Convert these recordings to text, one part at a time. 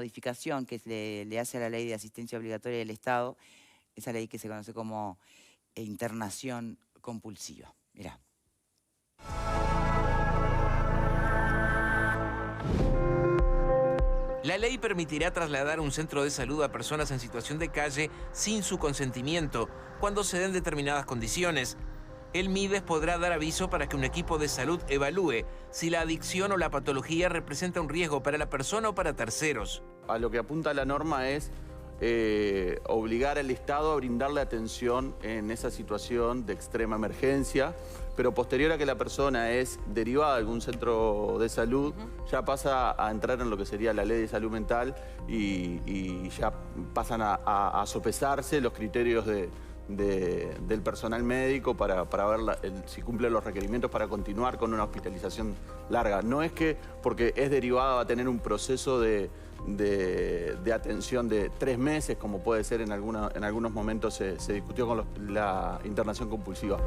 modificación que le hace a la ley de asistencia obligatoria del Estado, esa ley que se conoce como internación compulsiva. Mirá. La ley permitirá trasladar un centro de salud a personas en situación de calle sin su consentimiento, cuando se den determinadas condiciones. El MIDES podrá dar aviso para que un equipo de salud evalúe si la adicción o la patología representa un riesgo para la persona o para terceros. A lo que apunta la norma es obligar al Estado a brindarle atención en esa situación de extrema emergencia, pero posterior a que la persona es derivada de algún centro de salud, ya pasa a entrar en lo que sería la ley de salud mental y ya pasan a sopesarse los criterios del personal médico para ver si cumple los requerimientos para continuar con una hospitalización larga. No es que porque es derivada va a tener un proceso de atención de 3 meses, como puede ser en algunos momentos se discutió con la internación compulsiva.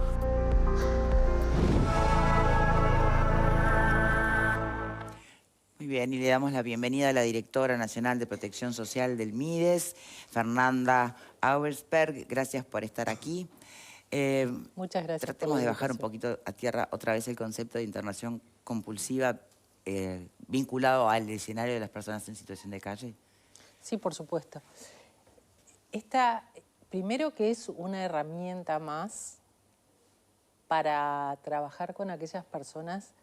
Muy bien, y le damos la bienvenida a la directora nacional de Protección Social del MIDES, Fernanda Auersperg. Gracias por estar aquí. Muchas gracias. Tratemos de bajar un poquito a tierra otra vez el concepto de internación compulsiva vinculado al escenario de las personas en situación de calle. Sí, por supuesto. Primero que es una herramienta más para trabajar con aquellas personas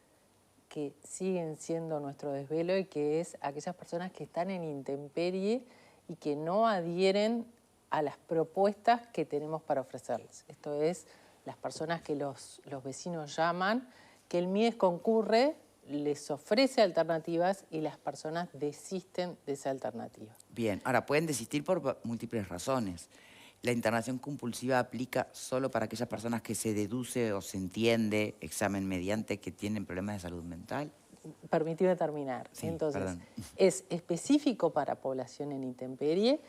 que siguen siendo nuestro desvelo y que es aquellas personas que están en intemperie y que no adhieren a las propuestas que tenemos para ofrecerles. Esto es, las personas que los vecinos llaman, que el MIDES concurre, les ofrece alternativas y las personas desisten de esa alternativa. Bien, ahora pueden desistir por múltiples razones. ¿La internación compulsiva aplica solo para aquellas personas que se deduce o se entiende, examen mediante, que tienen problemas de salud mental? Permíteme terminar. Sí, entonces, perdón. Es específico para población en intemperie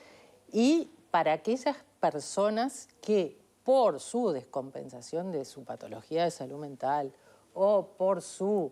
y para aquellas personas que por su descompensación de su patología de salud mental o por su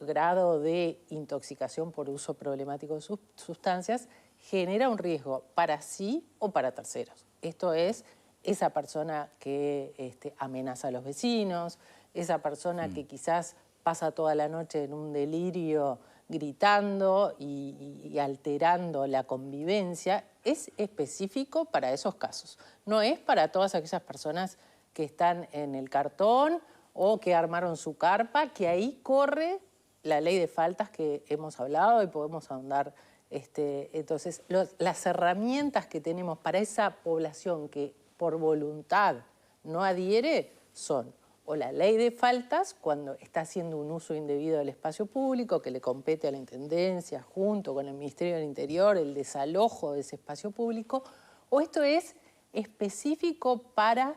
grado de intoxicación por uso problemático de sustancias, genera un riesgo para sí o para terceros. Esto es esa persona que amenaza a los vecinos, esa persona que quizás pasa toda la noche en un delirio gritando y alterando la convivencia. Es específico para esos casos. No es para todas aquellas personas que están en el cartón o que armaron su carpa, que ahí corre la ley de faltas que hemos hablado y podemos ahondar. Entonces, las herramientas que tenemos para esa población que por voluntad no adhiere son o la ley de faltas, cuando está haciendo un uso indebido del espacio público, que le compete a la Intendencia junto con el Ministerio del Interior, el desalojo de ese espacio público, o esto es específico para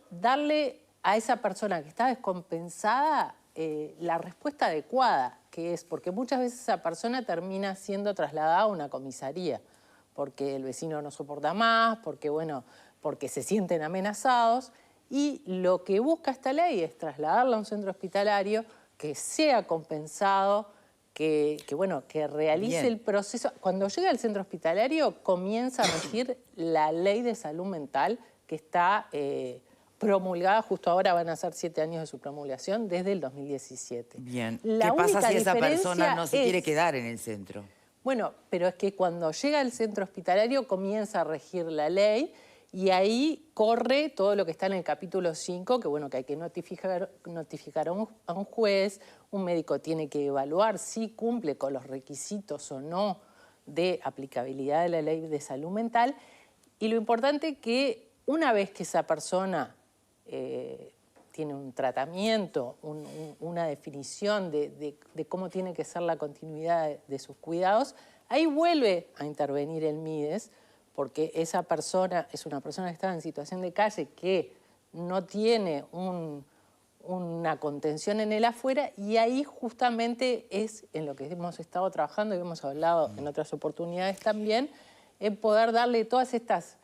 darle a esa persona que está descompensada la respuesta adecuada, que es porque muchas veces esa persona termina siendo trasladada a una comisaría, porque el vecino no soporta más, porque se sienten amenazados, y lo que busca esta ley es trasladarla a un centro hospitalario que sea compensado, que realice el proceso. Cuando llega al centro hospitalario comienza a regir la ley de salud mental que está promulgada, justo ahora van a ser 7 años de su promulgación, desde el 2017. Bien. ¿Qué pasa si esa persona no se quiere quedar en el centro? Bueno, pero es que cuando llega al centro hospitalario comienza a regir la ley y ahí corre todo lo que está en el capítulo 5, que hay que notificar a un juez, un médico tiene que evaluar si cumple con los requisitos o no de aplicabilidad de la ley de salud mental. Y lo importante es que una vez que esa persona tiene un tratamiento, una definición de cómo tiene que ser la continuidad de sus cuidados, ahí vuelve a intervenir el MIDES, porque esa persona es una persona que está en situación de calle que no tiene una contención en el afuera, y ahí justamente es en lo que hemos estado trabajando y hemos hablado en otras oportunidades también, en poder darle todas estas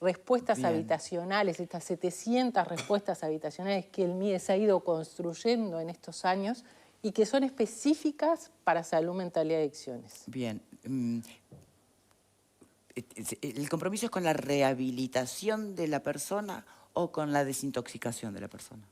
respuestas habitacionales, estas 700 respuestas habitacionales que el MIDES ha ido construyendo en estos años y que son específicas para salud mental y adicciones. Bien. ¿El compromiso es con la rehabilitación de la persona o con la desintoxicación de la persona?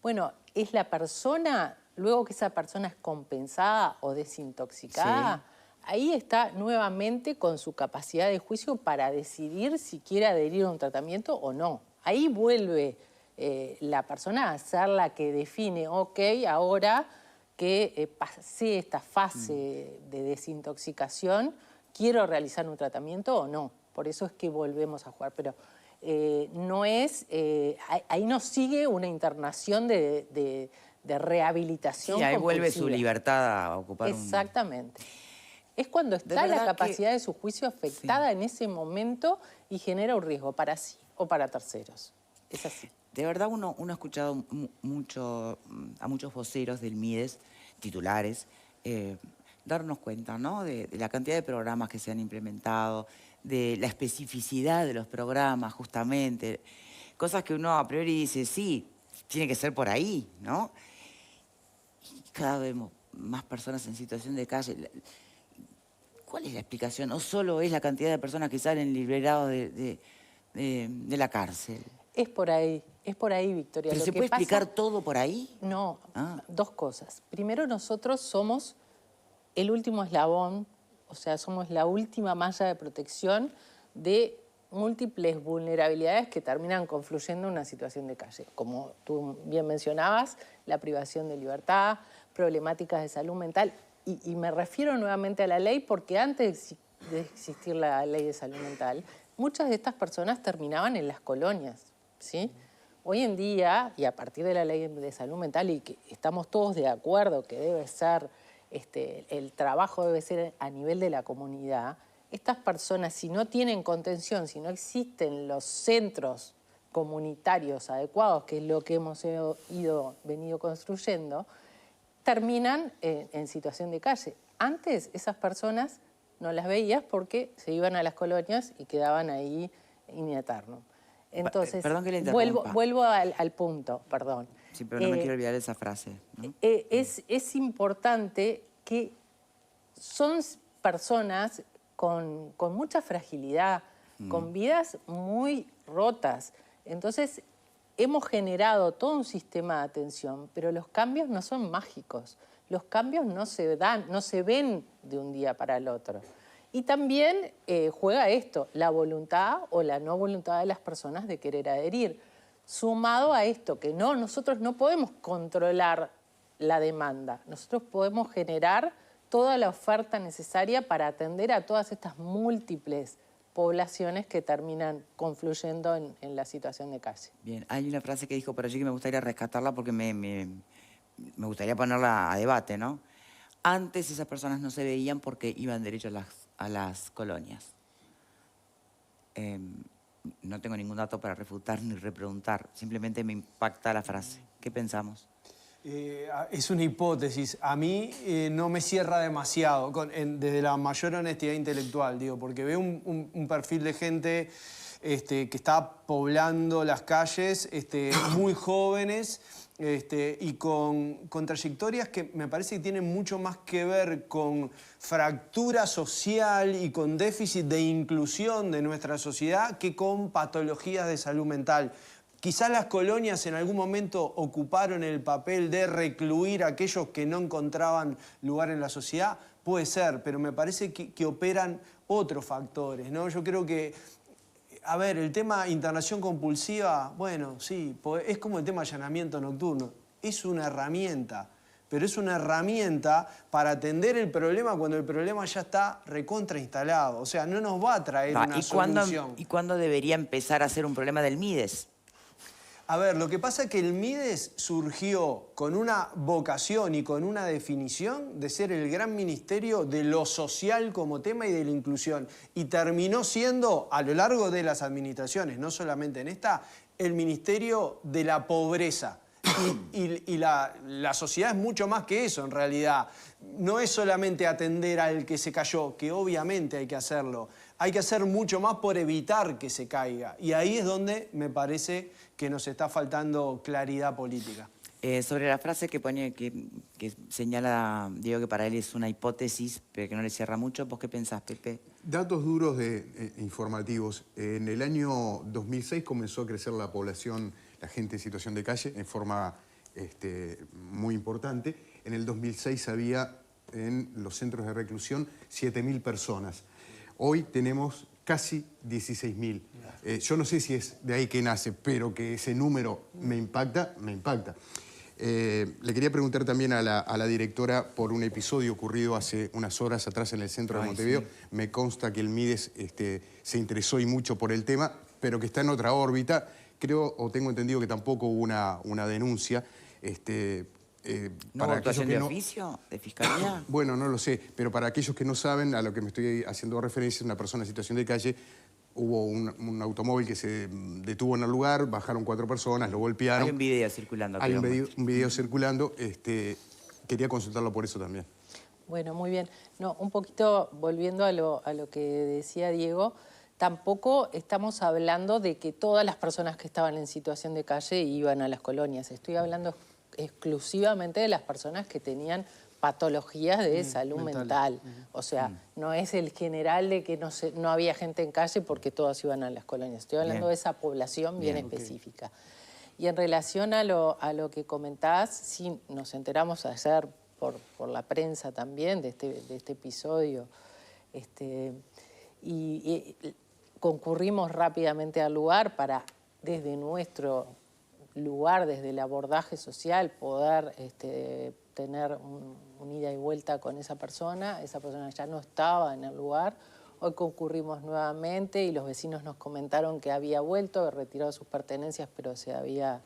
Bueno, es la persona, luego que esa persona es compensada o desintoxicada, Sí. ahí está nuevamente con su capacidad de juicio para decidir si quiere adherir a un tratamiento o no. Ahí vuelve la persona a ser la que define, ok, ahora que pasé esta fase de desintoxicación, ¿quiero realizar un tratamiento o no? Por eso es que volvemos a jugar, pero no es, ahí no sigue una internación de rehabilitación Sí, ahí vuelve su compulsiva. libertad a ocupar Exactamente. Es cuando De está la verdad capacidad que- de su juicio afectada en ese momento y genera un riesgo para sí o para terceros. Es así. De verdad uno ha escuchado mucho, a muchos voceros del MIDES, titulares, darnos cuenta, ¿no? De la cantidad de programas que se han implementado, de la especificidad de los programas, justamente. Cosas que uno a priori dice, sí, tiene que ser por ahí, ¿no? Y cada vez vemos más personas en situación de calle. ¿Cuál es la explicación? ¿O solo es la cantidad de personas que salen liberados de la cárcel? Es por ahí, Victoria. ¿Pero Lo se que puede pasa- explicar todo por ahí? No, Ah. dos cosas. Primero, nosotros somos el último eslabón, o sea, somos la última malla de protección de múltiples vulnerabilidades que terminan confluyendo en una situación de calle. Como tú bien mencionabas, la privación de libertad, problemáticas de salud mental. Y me refiero nuevamente a la ley porque antes de existir la ley de salud mental, muchas de estas personas terminaban en las colonias, ¿sí? Hoy en día, y a partir de la ley de salud mental, y que estamos todos de acuerdo que debe ser, el trabajo debe ser a nivel de la comunidad, estas personas, si no tienen contención, si no existen los centros comunitarios adecuados, que es lo que hemos venido construyendo, terminan en situación de calle. Antes esas personas no las veías porque se iban a las colonias y quedaban ahí in eternum. Entonces, Perdón que le interrumpa. vuelvo al punto, perdón. Sí, pero no me quiero olvidar de esa frase, ¿no? Es importante que son personas con mucha fragilidad, con vidas muy rotas. Entonces, hemos generado todo un sistema de atención, pero los cambios no son mágicos. Los cambios no se dan, no se ven de un día para el otro. Y también juega esto, la voluntad o la no voluntad de las personas de querer adherir. Sumado a esto, que nosotros no podemos controlar la demanda. Nosotros podemos generar toda la oferta necesaria para atender a todas estas múltiples poblaciones que terminan confluyendo en la situación de calle. Bien, hay una frase que dijo por allí que me gustaría rescatarla porque me gustaría ponerla a debate, ¿no? Antes esas personas no se veían porque iban derecho a las colonias. No tengo ningún dato para refutar ni repreguntar, simplemente me impacta la frase. ¿Qué pensamos? Es una hipótesis. A mí no me cierra demasiado, desde la mayor honestidad intelectual, digo, porque veo un perfil de gente que está poblando las calles, muy jóvenes, y con trayectorias que me parece que tienen mucho más que ver con fractura social y con déficit de inclusión de nuestra sociedad que con patologías de salud mental. Quizás las colonias en algún momento ocuparon el papel de recluir a aquellos que no encontraban lugar en la sociedad, puede ser, pero me parece que operan otros factores, ¿no? Yo creo que, a ver, el tema internación compulsiva, bueno, sí, es como el tema allanamiento nocturno, es una herramienta, pero es una herramienta para atender el problema cuando el problema ya está recontra instalado, o sea, no nos va a traer una solución. ¿Y cuándo debería empezar a ser un problema del MIDES? A ver, lo que pasa es que el MIDES surgió con una vocación y con una definición de ser el gran ministerio de lo social como tema y de la inclusión. Y terminó siendo, a lo largo de las administraciones, no solamente en esta, el ministerio de la pobreza. Y la sociedad es mucho más que eso, en realidad. No es solamente atender al que se cayó, que obviamente hay que hacerlo. Hay que hacer mucho más por evitar que se caiga. Y ahí es donde me parece que nos está faltando claridad política. Sobre la frase que pone, que señala Diego que para él es una hipótesis, pero que no le cierra mucho, ¿vos qué pensás, Pepe? Datos duros informativos. En el año 2006 comenzó a crecer la población, la gente en situación de calle, en forma muy importante. En el 2006 había en los centros de reclusión 7.000 personas. Hoy tenemos casi 16.000. Yo no sé si es de ahí que nace, pero que ese número me impacta, me impacta. Le quería preguntar también a la directora por un episodio ocurrido hace unas horas atrás en el centro de Montevideo. Sí. Me consta que el MIDES se interesó y mucho por el tema, pero que está en otra órbita. Creo, o tengo entendido que tampoco hubo una denuncia. ¿No hubo actuación de oficio, de fiscalía? Bueno, no lo sé, pero para aquellos que no saben, a lo que me estoy haciendo referencia, una persona en situación de calle, hubo un automóvil que se detuvo en el lugar, bajaron 4 personas, lo golpearon. Hay un video circulando. Hay un video circulando. Quería consultarlo por eso también. Bueno, muy bien. No, un poquito volviendo a lo que decía Diego, tampoco estamos hablando de que todas las personas que estaban en situación de calle iban a las colonias. Estoy hablando exclusivamente de las personas que tenían patologías de salud mental. O sea, no es el general de que no había gente en calle porque todos iban a las colonias. Estoy hablando de esa población bien específica. Y en relación a lo que comentabas, sí, nos enteramos ayer por la prensa también de este episodio. Y concurrimos rápidamente al lugar para, desde nuestro lugar, desde el abordaje social, poder tener un ida y vuelta con esa persona ya no estaba en el lugar. Hoy concurrimos nuevamente y los vecinos nos comentaron que había vuelto, había retirado sus pertenencias, pero se había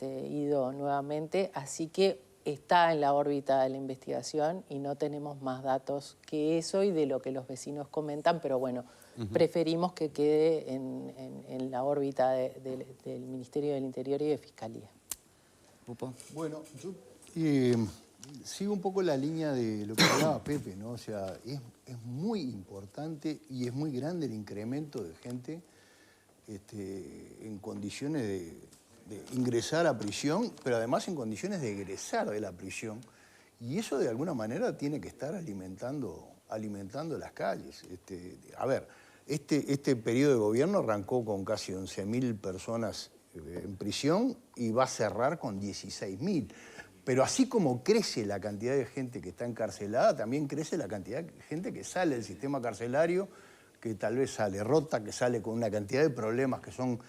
ido nuevamente. Así que está en la órbita de la investigación y no tenemos más datos que eso y de lo que los vecinos comentan, pero bueno, preferimos que quede en la órbita del Ministerio del Interior y de Fiscalía. ¿Pupo? Bueno, yo sigo un poco la línea de lo que hablaba Pepe, ¿no? O sea, es muy importante y es muy grande el incremento de gente en condiciones de ingresar a prisión, pero además en condiciones de egresar de la prisión. Y eso de alguna manera tiene que estar alimentando las calles. A ver, este periodo de gobierno arrancó con casi 11.000 personas en prisión y va a cerrar con 16.000. Pero así como crece la cantidad de gente que está encarcelada, también crece la cantidad de gente que sale del sistema carcelario, que tal vez sale rota, que sale con una cantidad de problemas que son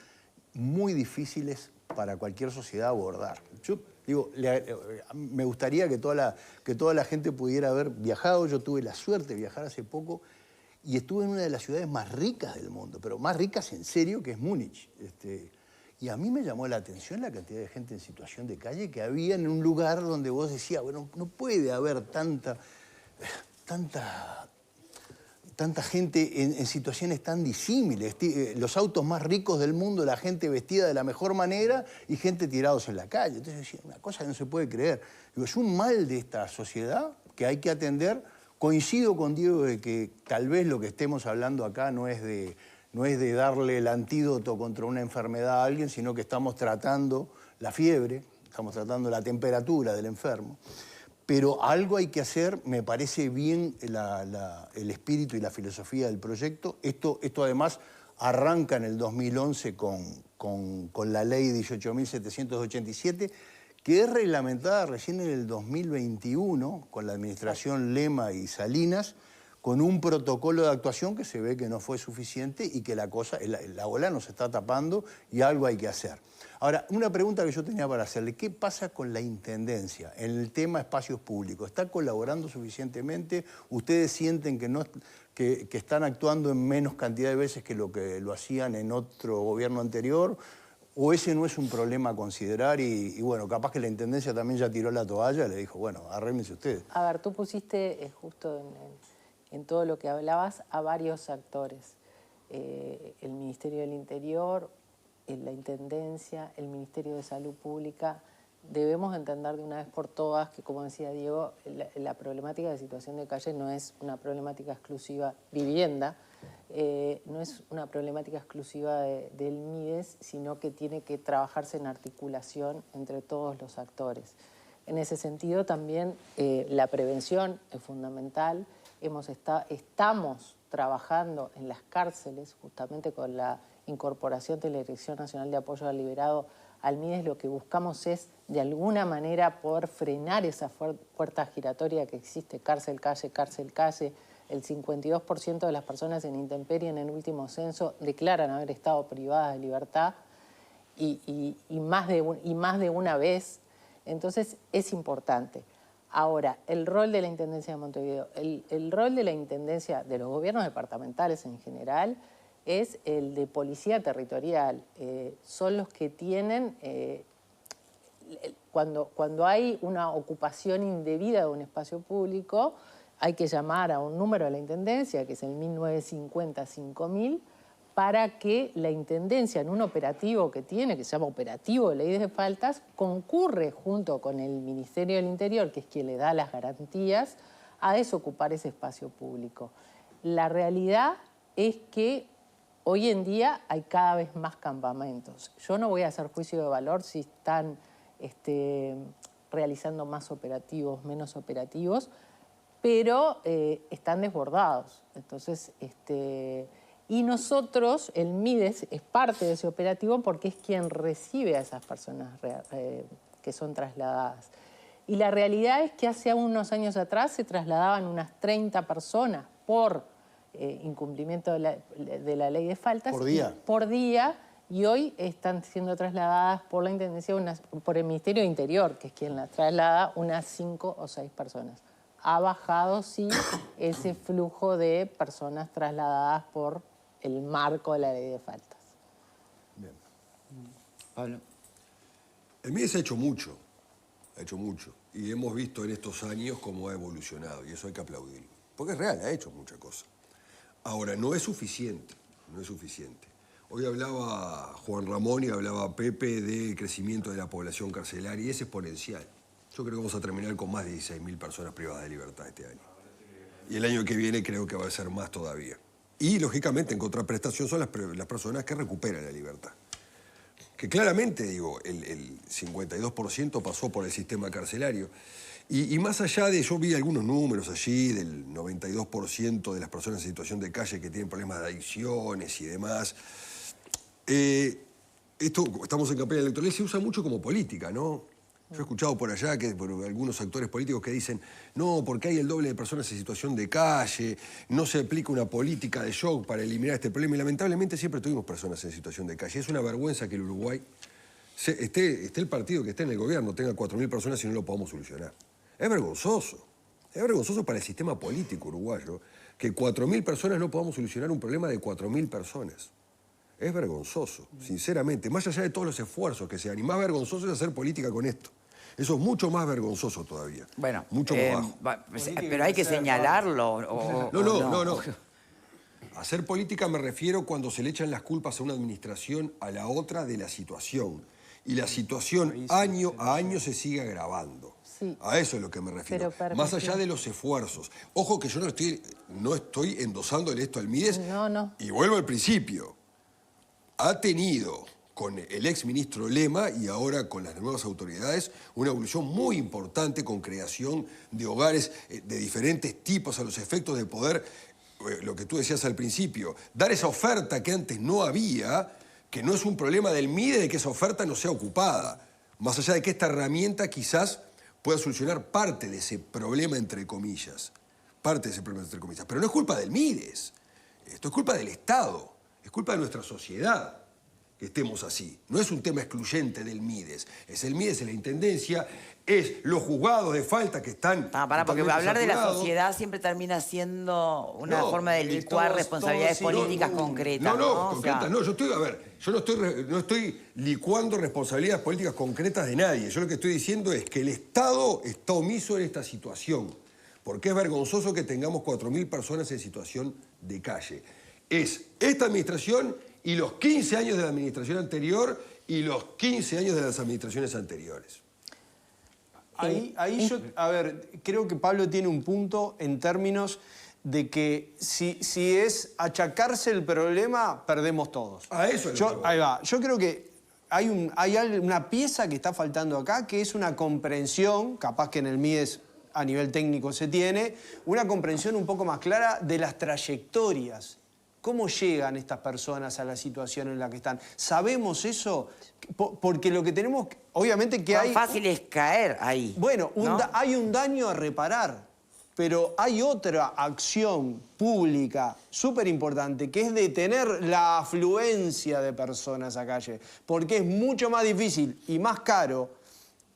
muy difíciles para cualquier sociedad abordar. Yo digo, me gustaría que toda la gente pudiera haber viajado. Yo tuve la suerte de viajar hace poco y estuve en una de las ciudades más ricas del mundo, pero más ricas en serio, que es Múnich. Y a mí me llamó la atención la cantidad de gente en situación de calle que había en un lugar donde vos decías, bueno, no puede haber tanta gente en situaciones tan disímiles. Los autos más ricos del mundo, la gente vestida de la mejor manera y gente tirados en la calle. Entonces decía, una cosa que no se puede creer. Digo, es un mal de esta sociedad que hay que atender. Coincido con Diego de que tal vez lo que estemos hablando acá no es de darle el antídoto contra una enfermedad a alguien, sino que estamos tratando la fiebre, estamos tratando la temperatura del enfermo. Pero algo hay que hacer, me parece bien el espíritu y la filosofía del proyecto. Esto además arranca en el 2011 con la ley 18.787, que es reglamentada recién en el 2021 con la administración Lema y Salinas, con un protocolo de actuación que se ve que no fue suficiente y que la ola nos está tapando y algo hay que hacer. Ahora, una pregunta que yo tenía para hacerle, ¿qué pasa con la Intendencia en el tema espacios públicos? ¿Está colaborando suficientemente? ¿Ustedes sienten que están actuando en menos cantidad de veces que lo hacían en otro gobierno anterior? ¿O ese no es un problema a considerar? Y bueno, capaz que la Intendencia también ya tiró la toalla, le dijo, bueno, arréglense ustedes. A ver, tú pusiste justo en todo lo que hablabas a varios actores. El Ministerio del Interior, la Intendencia, el Ministerio de Salud Pública, debemos entender de una vez por todas que, como decía Diego, la problemática de situación de calle no es una problemática exclusiva vivienda, no es una problemática exclusiva del MIDES, sino que tiene que trabajarse en articulación entre todos los actores. En ese sentido también la prevención es fundamental. Estamos trabajando en las cárceles, justamente con la incorporación de la Dirección Nacional de Apoyo al Liberado al MIDES. Lo que buscamos es, de alguna manera, poder frenar esa puerta giratoria que existe, cárcel-calle, cárcel-calle. El 52% de las personas en intemperie en el último censo declaran haber estado privadas de libertad y más de una vez. Entonces, es importante. Ahora, el rol de la Intendencia de Montevideo, el rol de la Intendencia, de los gobiernos departamentales en general, es el de policía territorial. Son los que tienen, cuando hay una ocupación indebida de un espacio público, hay que llamar a un número de la Intendencia, que es el 1950-5000, para que la Intendencia, en un operativo que tiene, que se llama Operativo de Ley de Faltas, concurre junto con el Ministerio del Interior, que es quien le da las garantías, a desocupar ese espacio público. La realidad es que hoy en día hay cada vez más campamentos. Yo no voy a hacer juicio de valor si están realizando más operativos, menos operativos, pero están desbordados. Entonces, y nosotros, el MIDES, es parte de ese operativo porque es quien recibe a esas personas que son trasladadas. Y la realidad es que hace unos años atrás se trasladaban unas 30 personas por incumplimiento de la ley de faltas. ¿Por día? Por día, y hoy están siendo trasladadas por la Intendencia, por el Ministerio de Interior, que es quien las traslada, unas 5 o 6 personas. Ha bajado, sí, ese flujo de personas trasladadas por el marco de la ley de faltas. Bien. Pablo. El MIDES ha hecho mucho, y hemos visto en estos años cómo ha evolucionado, y eso hay que aplaudirlo. Porque es real, ha hecho muchas cosas. Ahora, no es suficiente, no es suficiente. Hoy hablaba Juan Ramón y hablaba Pepe de crecimiento de la población carcelaria, y es exponencial. Yo creo que vamos a terminar con más de 16.000 personas privadas de libertad este año. Y el año que viene creo que va a ser más todavía. Y, lógicamente, en contraprestación son las personas que recuperan la libertad. Que claramente, digo, el 52% pasó por el sistema carcelario. Y más allá de, yo vi algunos números allí, del 92% de las personas en situación de calle que tienen problemas de adicciones y demás. Esto, estamos en campaña electoral, se usa mucho como política, ¿no? Yo he escuchado por allá que por algunos actores políticos que dicen no, porque hay el doble de personas en situación de calle, no se aplica una política de shock para eliminar este problema. Y lamentablemente siempre tuvimos personas en situación de calle. Es una vergüenza que el Uruguay, esté el partido que esté en el gobierno, tenga 4.000 personas y no lo podamos solucionar. Es vergonzoso. Es vergonzoso para el sistema político uruguayo que 4.000 personas no podamos solucionar un problema de 4.000 personas. Es vergonzoso, sinceramente. Más allá de todos los esfuerzos que se dan. Y más vergonzoso es hacer política con esto. Eso es mucho más vergonzoso todavía. Bueno, mucho más bajo. Pero hay que señalarlo. No. Hacer política me refiero cuando se le echan las culpas a una administración a la otra de la situación. Y la situación año a año se sigue agravando. Sí. A eso es lo que me refiero. Más allá de los esfuerzos. Ojo que yo no estoy endosándole esto al MIDES. No. Y vuelvo al principio. Ha tenido, con el exministro Lema y ahora con las nuevas autoridades, una evolución muy importante con creación de hogares de diferentes tipos a los efectos de poder, lo que tú decías al principio, dar esa oferta que antes no había, que no es un problema del MIDES de que esa oferta no sea ocupada, más allá de que esta herramienta quizás pueda solucionar parte de ese problema, entre comillas. Pero no es culpa del MIDES, esto es culpa del Estado. Es culpa de nuestra sociedad que estemos así. No es un tema excluyente del MIDES. Es el MIDES, es la Intendencia, es los juzgados de falta que están... Porque hablar de la sociedad siempre termina siendo una forma de licuar responsabilidades políticas concretas. Concretas no. Yo no estoy licuando responsabilidades políticas concretas de nadie. Yo lo que estoy diciendo es que el Estado está omiso en esta situación. Porque es vergonzoso que tengamos 4.000 personas en situación de calle. Es esta administración y los 15 años de la administración anterior y los 15 años de las administraciones anteriores. Ahí yo, a ver, creo que Pablo tiene un punto en términos de que si es achacarse el problema, perdemos todos. A eso es lo que voy. Ahí va. Yo creo que hay una pieza que está faltando acá, que es una comprensión, capaz que en el MIDES a nivel técnico se tiene, una comprensión un poco más clara de las trayectorias. ¿Cómo llegan estas personas a la situación en la que están? ¿Sabemos eso? Porque lo que tenemos, obviamente que Tan hay... fácil es caer ahí. Bueno, ¿no? hay un daño a reparar, pero hay otra acción pública súper importante, que es detener la afluencia de personas a calle, porque es mucho más difícil y más caro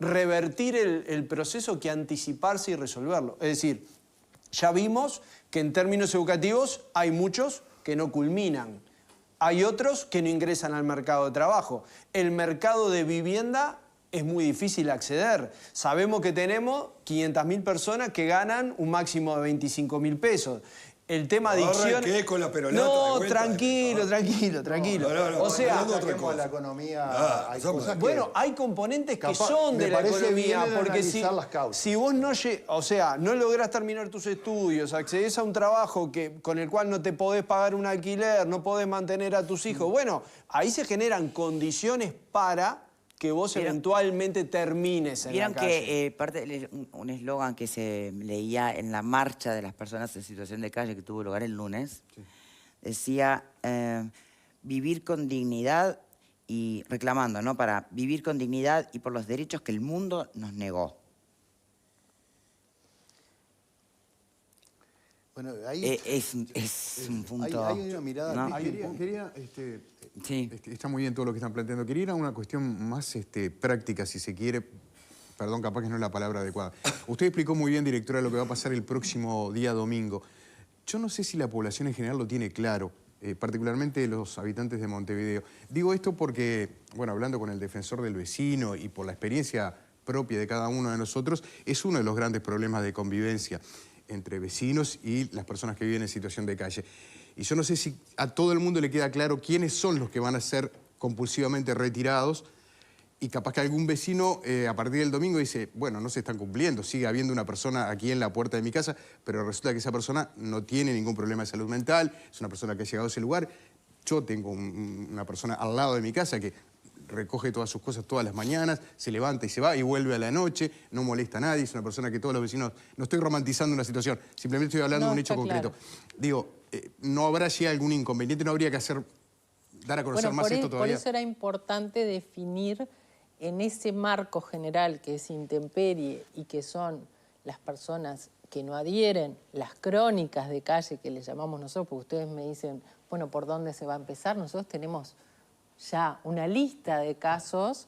revertir el proceso que anticiparse y resolverlo. Es decir, ya vimos que en términos educativos hay muchos que no culminan. Hay otros que no ingresan al mercado de trabajo. El mercado de vivienda es muy difícil acceder. Sabemos que tenemos 500.000 personas que ganan un máximo de 25.000 pesos. El tema de adicción... ¿Qué con la perolata de No, vuelta? tranquilo. No, O sea, hablando de otra saquemos cosa. la economía, hay cosas que... bueno, hay componentes que Capaz, son de me la parece economía, bien porque analizar las causas. si vos no lográs terminar tus estudios, accedés a un trabajo con el cual no te podés pagar un alquiler, no podés mantener a tus hijos, bueno, ahí se generan condiciones para que vos eventualmente termines en la Vieron calle. que un eslogan que se leía en la marcha de las personas en situación de calle que tuvo lugar el lunes, decía vivir con dignidad y reclamando, ¿no? Para vivir con dignidad y por los derechos que el mundo nos negó. Bueno, ahí Es un punto... hay una mirada... ¿no? Sí. Está muy bien todo lo que están planteando. Quería ir a una cuestión más práctica, si se quiere. Perdón, capaz que no es la palabra adecuada. Usted explicó muy bien, directora, lo que va a pasar el próximo día domingo. Yo no sé si la población en general lo tiene claro, particularmente los habitantes de Montevideo. Digo esto porque, bueno, hablando con el defensor del vecino y por la experiencia propia de cada uno de nosotros, es uno de los grandes problemas de convivencia entre vecinos y las personas que viven en situación de calle. Y yo no sé si a todo el mundo le queda claro quiénes son los que van a ser compulsivamente retirados y capaz que algún vecino a partir del domingo dice, bueno, no se están cumpliendo, sigue habiendo una persona aquí en la puerta de mi casa, pero resulta que esa persona no tiene ningún problema de salud mental, es una persona que ha llegado a ese lugar. Yo tengo una persona al lado de mi casa que recoge todas sus cosas todas las mañanas, se levanta y se va y vuelve a la noche, no molesta a nadie, es una persona que todos los vecinos... No estoy romantizando una situación, simplemente estoy hablando de un hecho concreto. Digo, ¿no habrá si algún inconveniente? ¿No habría que dar a conocer más esto todavía? Por eso era importante definir en ese marco general que es intemperie y que son las personas que no adhieren, las crónicas de calle que le llamamos nosotros, porque ustedes me dicen, bueno, ¿por dónde se va a empezar? Nosotros tenemos ya una lista de casos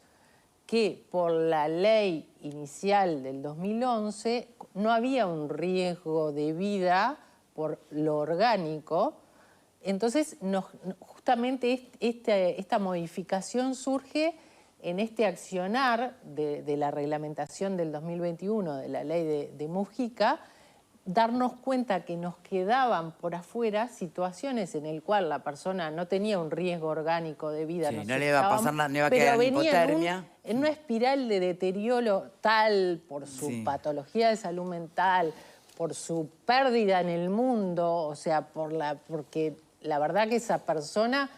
que por la ley inicial del 2011 no había un riesgo de vida por lo orgánico. Entonces, justamente esta modificación surge en este accionar de la reglamentación del 2021 de la ley de Mujica, darnos cuenta que nos quedaban por afuera situaciones en las cuales la persona no tenía un riesgo orgánico de vida. Sí, no le iba a pasar nada, no iba a quedar en hipotermia. En una espiral de deterioro tal por su patología de salud mental, por su pérdida en el mundo, o sea, porque la verdad que esa persona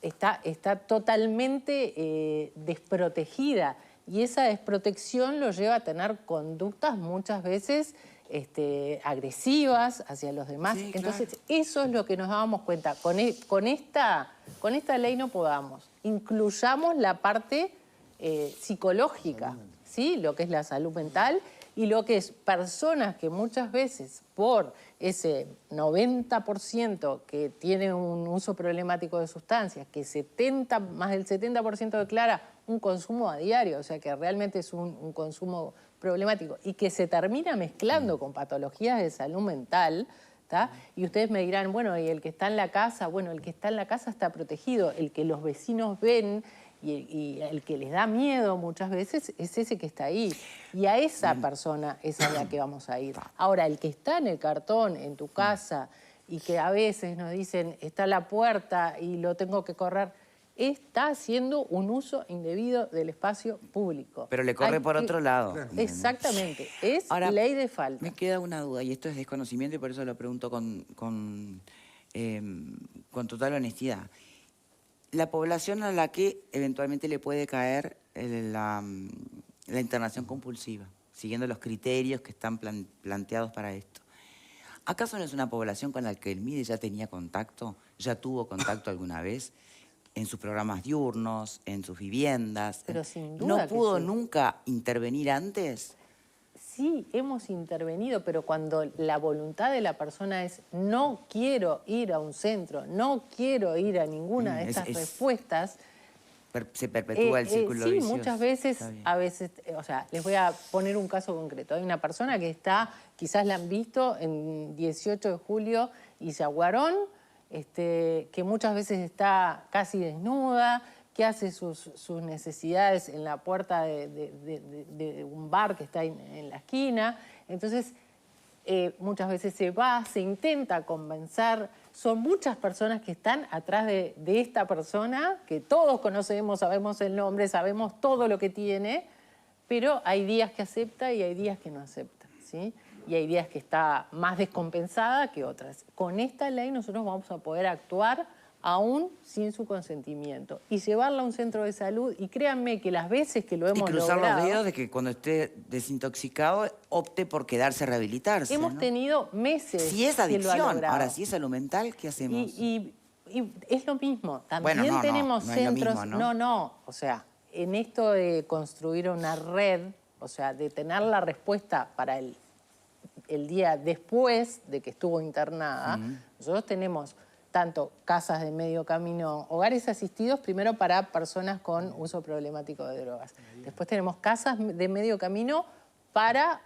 está totalmente desprotegida. Y esa desprotección lo lleva a tener conductas muchas veces agresivas hacia los demás. Sí, entonces, claro. eso es lo que nos dábamos cuenta. Con esta ley no podamos. Incluyamos la parte psicológica, ¿sí? Lo que es la salud mental y lo que es personas que muchas veces por ese 90% que tiene un uso problemático de sustancias, que más del 70% declara un consumo a diario, o sea que realmente es un consumo problemático y que se termina mezclando con patologías de salud mental, ¿tá? Y ustedes me dirán, bueno, ¿y el que está en la casa? Bueno, el que está en la casa está protegido, el que los vecinos ven y el que les da miedo muchas veces es ese que está ahí. Y a esa persona es a la que vamos a ir. Ahora, el que está en el cartón, en tu casa, y que a veces nos dicen, está a la puerta y lo tengo que correr, está haciendo un uso indebido del espacio público. Pero le corre Hay por que- otro lado. Exactamente, es Ahora, ley de falta. Me queda una duda, y esto es desconocimiento y por eso lo pregunto con total honestidad. La población a la que eventualmente le puede caer la internación compulsiva, siguiendo los criterios que están planteados para esto. ¿Acaso no es una población con la que el MIDES ya tenía contacto, ya tuvo contacto alguna vez en sus programas diurnos, en sus viviendas? Pero sin duda ¿No que pudo sí. nunca intervenir antes? Sí, hemos intervenido, pero cuando la voluntad de la persona es no quiero ir a un centro, no quiero ir a ninguna de estas respuestas, Se perpetúa el círculo sí, vicioso. muchas veces, Está bien. a veces, o sea, les voy a poner un caso concreto. Hay una persona que está, quizás la han visto en 18 de julio y Yaguarón, que muchas veces está casi desnuda, que hace sus necesidades en la puerta de un bar que está en la esquina. Entonces, muchas veces se va, se intenta convencer. Son muchas personas que están atrás de esta persona, que todos conocemos, sabemos el nombre, sabemos todo lo que tiene, pero hay días que acepta y hay días que no acepta, ¿sí? Y hay días que está más descompensada que otras. Con esta ley nosotros vamos a poder actuar aún sin su consentimiento y llevarla a un centro de salud, y créanme que las veces que lo hemos Y cruzar logrado, los dedos de que cuando esté desintoxicado opte por quedarse a rehabilitarse. hemos ¿no? tenido meses Si es que lo ha adicción, logrado. ahora si es salud mental, ¿qué hacemos? Y es lo mismo. También Bueno, no, tenemos no es lo centros. mismo, ¿no? O sea, en esto de construir una red, o sea, de tener la respuesta para el día después de que estuvo internada, nosotros tenemos tanto casas de medio camino, hogares asistidos, primero para personas con uso problemático de drogas. Después tenemos casas de medio camino para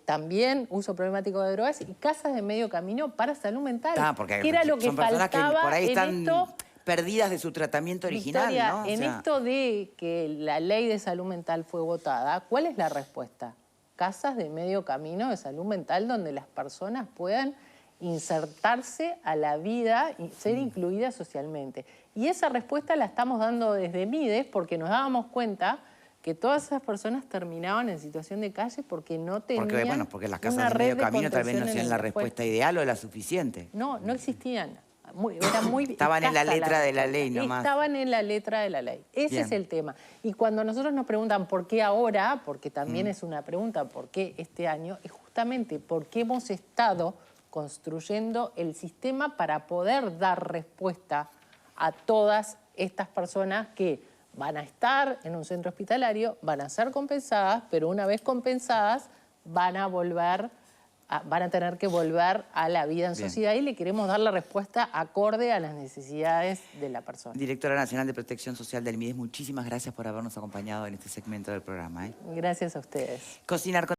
también uso problemático de drogas y casas de medio camino para salud mental. Porque que era lo que son personas que faltaba por ahí en están esto. perdidas de su tratamiento original, Victoria, ¿no? O en sea, esto de que la ley de salud mental fue votada, ¿cuál es la respuesta? Casas de medio camino de salud mental donde las personas puedan insertarse a la vida y ser incluidas socialmente. Y esa respuesta la estamos dando desde MIDES porque nos dábamos cuenta que todas esas personas terminaban en situación de calle porque no tenían porque las una casas de red medio camino tal vez no contención en sean el la después. respuesta ideal o la suficiente. No, no existían. Era muy Estaban en la escasa letra de la respuesta. ley nomás. Estaban en la letra de la ley. Ese Bien. es el tema. Y cuando nosotros nos preguntan por qué ahora, porque también es una pregunta, ¿por qué este año? Es justamente porque hemos estado construyendo el sistema para poder dar respuesta a todas estas personas que van a estar en un centro hospitalario, van a ser compensadas, pero una vez compensadas van a tener que volver a la vida en Bien. sociedad y le queremos dar la respuesta acorde a las necesidades de la persona. Directora Nacional de Protección Social del MIDES, muchísimas gracias por habernos acompañado en este segmento del programa. Gracias a ustedes. Cocinar con